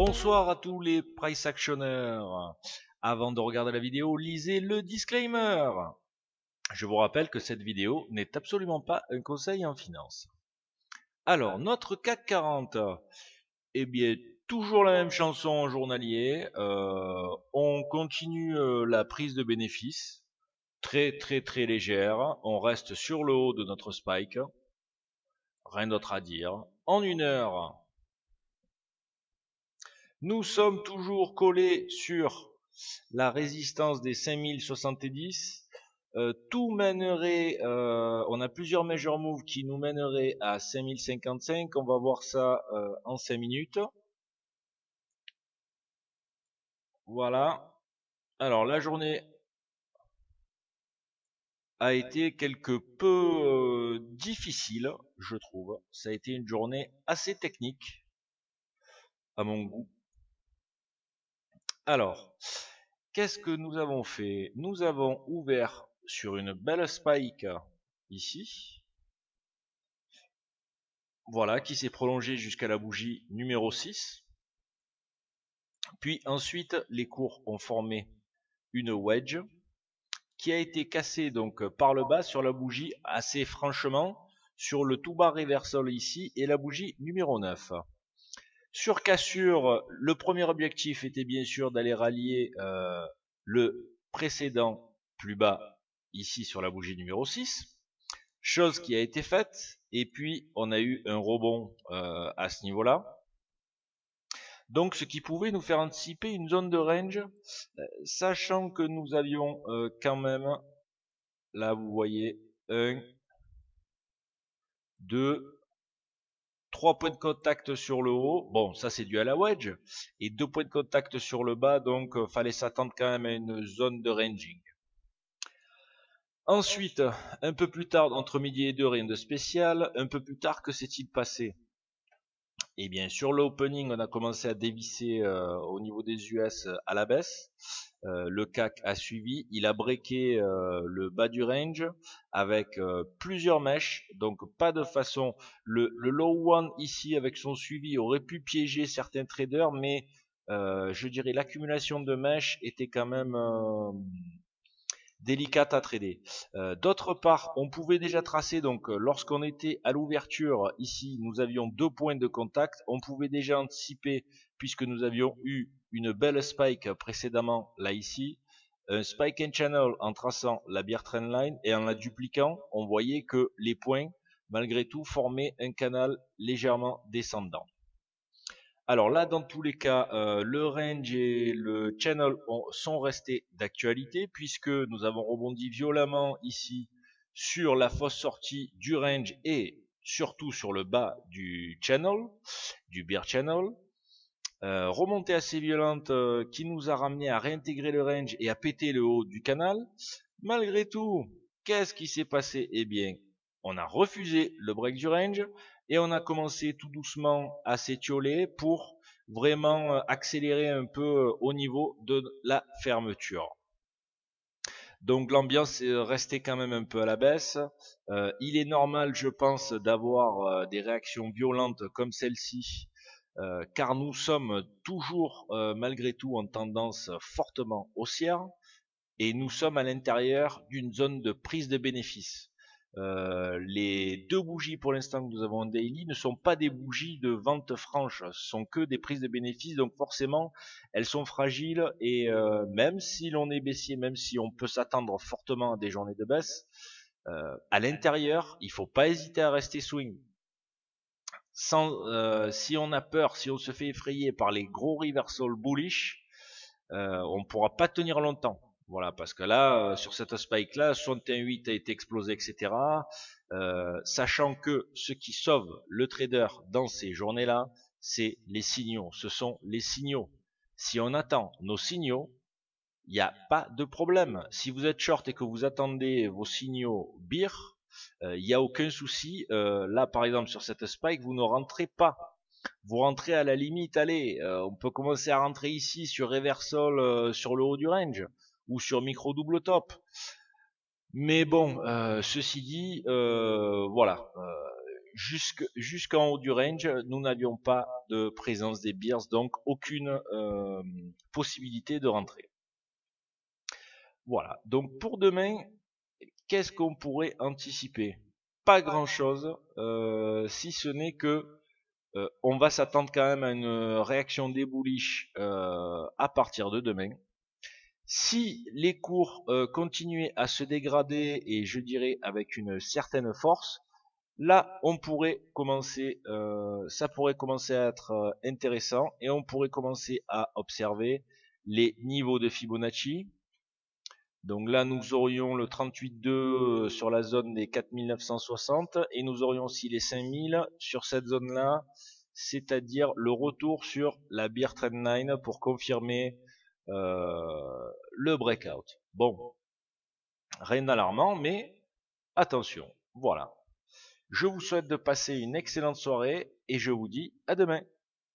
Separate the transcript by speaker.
Speaker 1: Bonsoir à tous les price actionneurs. Avant de regarder la vidéo, lisez le disclaimer. Je vous rappelle que cette vidéo n'est absolument pas un conseil en finance. Alors, notre CAC 40, eh bien, toujours la même chanson en journalier. On continue la prise de bénéfices, très légère. On reste sur le haut de notre spike. Rien d'autre à dire. En une heure, nous sommes toujours collés sur la résistance des 5070. Tout mènerait, on a plusieurs major moves qui nous mèneraient à 5055. On va voir ça en 5 minutes. Voilà. Alors la journée a été quelque peu difficile, je trouve. Ça a été une journée assez technique, à mon goût. Alors, qu'est-ce que nous avons fait? Nous avons ouvert sur une belle spike ici. Voilà, qui s'est prolongée jusqu'à la bougie numéro 6. Puis ensuite, les cours ont formé une wedge qui a été cassée donc par le bas sur la bougie assez franchement sur le tout bas reversal ici et la bougie numéro 9. Sur cassure, le premier objectif était bien sûr d'aller rallier le précédent plus bas ici sur la bougie numéro 6, chose qui a été faite, et puis on a eu un rebond à ce niveau-là. Donc ce qui pouvait nous faire anticiper une zone de range, sachant que nous avions quand même, là vous voyez, 1, 2, 3 points de contact sur le haut, bon ça c'est dû à la wedge, et 2 points de contact sur le bas, donc fallait s'attendre quand même à une zone de ranging. Ensuite, un peu plus tard, entre midi et 2, rien de spécial. Un peu plus tard, que s'est-il passé? Et bien sur l'opening, on a commencé à dévisser au niveau des US à la baisse. Le CAC a suivi, il a breaké le bas du range avec plusieurs mèches, donc pas de façon. Le low one ici avec son suivi aurait pu piéger certains traders, mais je dirais l'accumulation de mèches était quand même délicate à trader. D'autre part, on pouvait déjà tracer, donc lorsqu'on était à l'ouverture, ici nous avions 2 points de contact, on pouvait déjà anticiper, puisque nous avions eu une belle spike précédemment, là ici, un spike and channel en traçant la bear trendline, et en la dupliquant, on voyait que les points, malgré tout, formaient un canal légèrement descendant. Alors là, dans tous les cas, le range et le channel sont restés d'actualité puisque nous avons rebondi violemment ici sur la fausse sortie du range et surtout sur le bas du channel, du bear channel. Remontée assez violente qui nous a ramené à réintégrer le range et à péter le haut du canal. Malgré tout, qu'est-ce qui s'est passé? Eh bien, on a refusé le break du range et on a commencé tout doucement à s'étioler pour vraiment accélérer un peu au niveau de la fermeture. Donc l'ambiance est restée quand même un peu à la baisse. Il est normal, je pense, d'avoir des réactions violentes comme celle-ci, car nous sommes toujours, malgré tout, en tendance fortement haussière. Et nous sommes à l'intérieur d'une zone de prise de bénéfices. Les 2 bougies pour l'instant que nous avons en daily ne sont pas des bougies de vente franche, ce sont que des prises de bénéfices, donc forcément elles sont fragiles et même si l'on est baissier, même si on peut s'attendre fortement à des journées de baisse, à l'intérieur il ne faut pas hésiter à rester swing. Si on a peur, si on se fait effrayer par les gros reversal bullish, on ne pourra pas tenir longtemps. Voilà, parce que là, sur cette spike là, 61.8 a été explosé, etc. Sachant que ce qui sauve le trader dans ces journées-là, c'est les signaux. Ce sont les signaux. Si on attend nos signaux, il n'y a pas de problème. Si vous êtes short et que vous attendez vos signaux bear, il n'y a aucun souci. Là, par exemple, sur cette spike, vous ne rentrez pas. Vous rentrez à la limite, allez, on peut commencer à rentrer ici sur reversal sur le haut du range ou sur micro double top. Mais bon, ceci dit, voilà, jusqu'en haut du range, nous n'avions pas de présence des bears, donc aucune possibilité de rentrer. Voilà, donc pour demain, qu'est-ce qu'on pourrait anticiper? Pas grand-chose, si ce n'est que on va s'attendre quand même à une réaction des bullish à partir de demain. Si les cours continuaient à se dégrader, et je dirais avec une certaine force, là on pourrait commencer, ça pourrait commencer à être intéressant, et on pourrait commencer à observer les niveaux de Fibonacci. Donc là nous aurions le 38,2 sur la zone des 4960, et nous aurions aussi les 5000 sur cette zone là, c'est-à-dire le retour sur la Bear Trendline pour confirmer le breakout. Bon, rien d'alarmant, mais attention. Voilà. Je vous souhaite de passer une excellente soirée et je vous dis à demain.